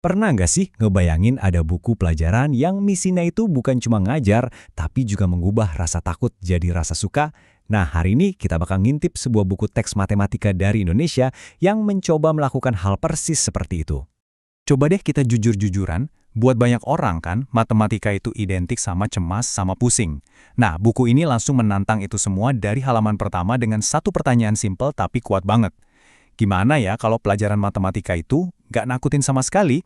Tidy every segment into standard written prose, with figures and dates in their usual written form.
Pernah nggak sih ngebayangin ada buku pelajaran yang misinya itu bukan cuma ngajar, tapi juga mengubah rasa takut jadi rasa suka? Nah, hari ini kita bakal ngintip sebuah buku teks matematika dari Indonesia yang mencoba melakukan hal persis seperti itu. Coba deh kita jujur-jujuran, buat banyak orang kan, matematika itu identik sama cemas sama pusing. Nah, buku ini langsung menantang itu semua dari halaman pertama dengan satu pertanyaan simpel tapi kuat banget. Gimana ya kalau pelajaran matematika itu nggak nakutin sama sekali?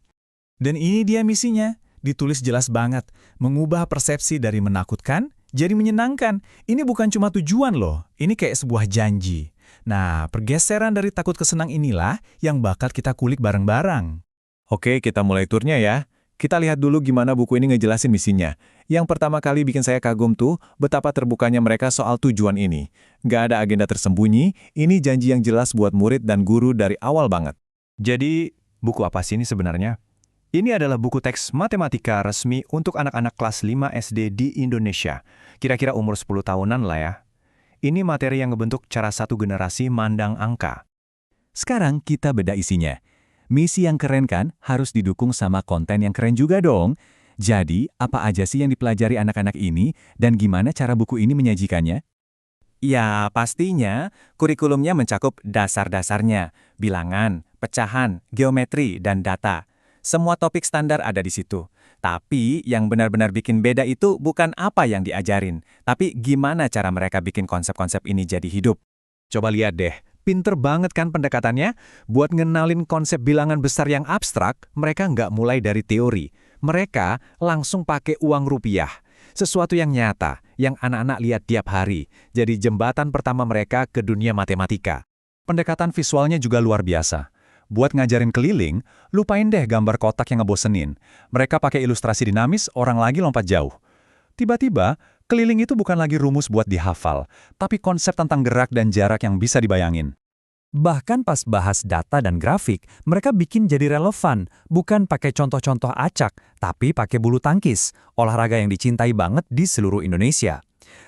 Dan ini dia misinya, ditulis jelas banget, mengubah persepsi dari menakutkan jadi menyenangkan. Ini bukan cuma tujuan loh, ini kayak sebuah janji. Nah, pergeseran dari takut ke senang inilah yang bakal kita kulik bareng-bareng. Oke, kita mulai turnya ya. Kita lihat dulu gimana buku ini ngejelasin misinya. Yang pertama kali bikin saya kagum tuh, betapa terbukanya mereka soal tujuan ini. Nggak ada agenda tersembunyi, ini janji yang jelas buat murid dan guru dari awal banget. Jadi, buku apa sih ini sebenarnya? Ini adalah buku teks matematika resmi untuk anak-anak kelas 5 SD di Indonesia. Kira-kira umur 10 tahunan lah ya. Ini materi yang ngebentuk cara satu generasi mandang angka. Sekarang kita beda isinya. Misi yang keren kan harus didukung sama konten yang keren juga dong. Jadi, apa aja sih yang dipelajari anak-anak ini dan gimana cara buku ini menyajikannya? Ya, pastinya kurikulumnya mencakup dasar-dasarnya, bilangan, pecahan, geometri, dan data. Semua topik standar ada di situ. Tapi yang benar-benar bikin beda itu bukan apa yang diajarin, tapi gimana cara mereka bikin konsep-konsep ini jadi hidup. Coba lihat deh, pinter banget kan pendekatannya? Buat ngenalin konsep bilangan besar yang abstrak, mereka nggak mulai dari teori. Mereka langsung pakai uang rupiah. Sesuatu yang nyata, yang anak-anak lihat tiap hari. Jadi jembatan pertama mereka ke dunia matematika. Pendekatan visualnya juga luar biasa. Buat ngajarin keliling, lupain deh gambar kotak yang ngebosenin. Mereka pakai ilustrasi dinamis, orang lagi lompat jauh. Tiba-tiba, keliling itu bukan lagi rumus buat dihafal, tapi konsep tentang gerak dan jarak yang bisa dibayangin. Bahkan pas bahas data dan grafik, mereka bikin jadi relevan, bukan pakai contoh-contoh acak, tapi pakai bulu tangkis, olahraga yang dicintai banget di seluruh Indonesia.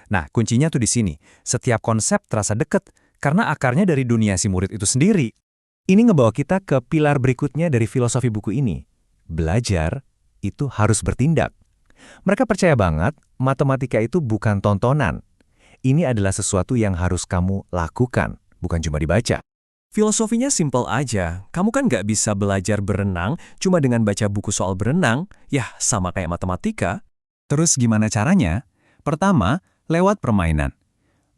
Nah, kuncinya tuh di sini. Setiap konsep terasa deket, karena akarnya dari dunia si murid itu sendiri. Ini ngebawa kita ke pilar berikutnya dari filosofi buku ini. Belajar itu harus bertindak. Mereka percaya banget, matematika itu bukan tontonan. Ini adalah sesuatu yang harus kamu lakukan, bukan cuma dibaca. Filosofinya simpel aja. Kamu kan nggak bisa belajar berenang cuma dengan baca buku soal berenang. Ya, sama kayak matematika. Terus gimana caranya? Pertama, lewat permainan.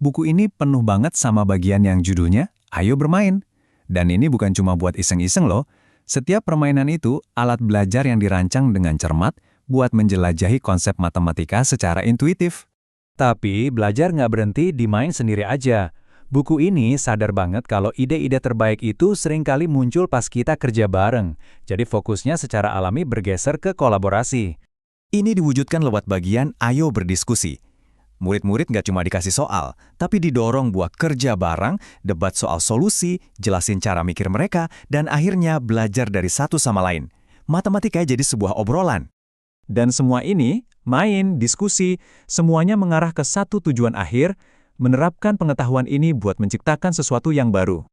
Buku ini penuh banget sama bagian yang judulnya, Ayo Bermain. Dan ini bukan cuma buat iseng-iseng loh. Setiap permainan itu alat belajar yang dirancang dengan cermat buat menjelajahi konsep matematika secara intuitif. Tapi belajar nggak berhenti di main sendiri aja. Buku ini sadar banget kalau ide-ide terbaik itu seringkali muncul pas kita kerja bareng. Jadi fokusnya secara alami bergeser ke kolaborasi. Ini diwujudkan lewat bagian Ayo Berdiskusi. Murid-murid nggak cuma dikasih soal, tapi didorong buat kerja bareng, debat soal solusi, jelasin cara mikir mereka, dan akhirnya belajar dari satu sama lain. Matematika jadi sebuah obrolan. Dan semua ini, main, diskusi, semuanya mengarah ke satu tujuan akhir, menerapkan pengetahuan ini buat menciptakan sesuatu yang baru.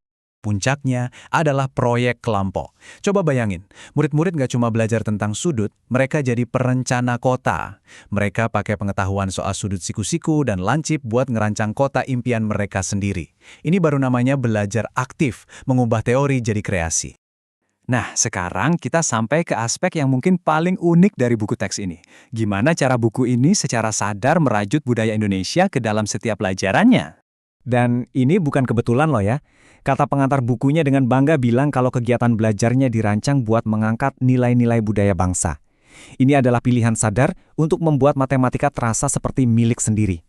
Puncaknya adalah proyek kelompok. Coba bayangin, murid-murid nggak cuma belajar tentang sudut, mereka jadi perencana kota. Mereka pakai pengetahuan soal sudut siku-siku dan lancip buat ngerancang kota impian mereka sendiri. Ini baru namanya belajar aktif, mengubah teori jadi kreasi. Nah, sekarang kita sampai ke aspek yang mungkin paling unik dari buku teks ini. Gimana cara buku ini secara sadar merajut budaya Indonesia ke dalam setiap pelajarannya? Dan ini bukan kebetulan loh ya. Kata pengantar bukunya dengan bangga bilang kalau kegiatan belajarnya dirancang buat mengangkat nilai-nilai budaya bangsa. Ini adalah pilihan sadar untuk membuat matematika terasa seperti milik sendiri.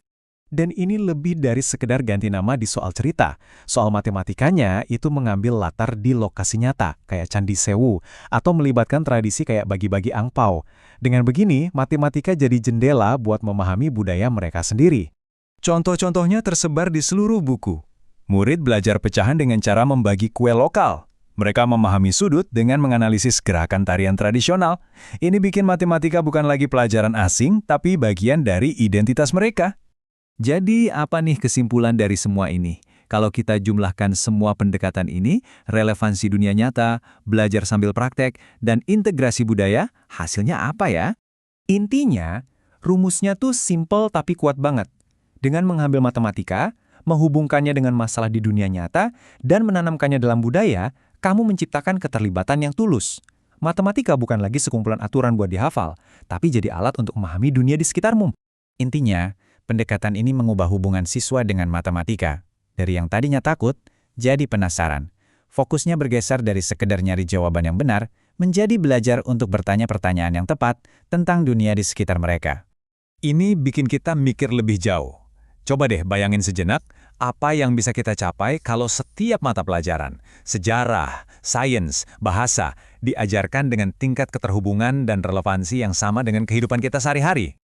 Dan ini lebih dari sekedar ganti nama di soal cerita. Soal matematikanya itu mengambil latar di lokasi nyata, kayak Candi Sewu, atau melibatkan tradisi kayak bagi-bagi angpau. Dengan begini, matematika jadi jendela buat memahami budaya mereka sendiri. Contoh-contohnya tersebar di seluruh buku. Murid belajar pecahan dengan cara membagi kue lokal. Mereka memahami sudut dengan menganalisis gerakan tarian tradisional. Ini bikin matematika bukan lagi pelajaran asing, tapi bagian dari identitas mereka. Jadi apa nih kesimpulan dari semua ini? Kalau kita jumlahkan semua pendekatan ini, relevansi dunia nyata, belajar sambil praktek, dan integrasi budaya, hasilnya apa ya? Intinya, rumusnya tuh simple tapi kuat banget. Dengan mengambil matematika, menghubungkannya dengan masalah di dunia nyata, dan menanamkannya dalam budaya, kamu menciptakan keterlibatan yang tulus. Matematika bukan lagi sekumpulan aturan buat dihafal, tapi jadi alat untuk memahami dunia di sekitarmu. Intinya, pendekatan ini mengubah hubungan siswa dengan matematika. Dari yang tadinya takut, jadi penasaran. Fokusnya bergeser dari sekedar nyari jawaban yang benar, menjadi belajar untuk bertanya pertanyaan yang tepat tentang dunia di sekitar mereka. Ini bikin kita mikir lebih jauh. Coba deh bayangin sejenak, apa yang bisa kita capai kalau setiap mata pelajaran, sejarah, sains, bahasa, diajarkan dengan tingkat keterhubungan dan relevansi yang sama dengan kehidupan kita sehari-hari.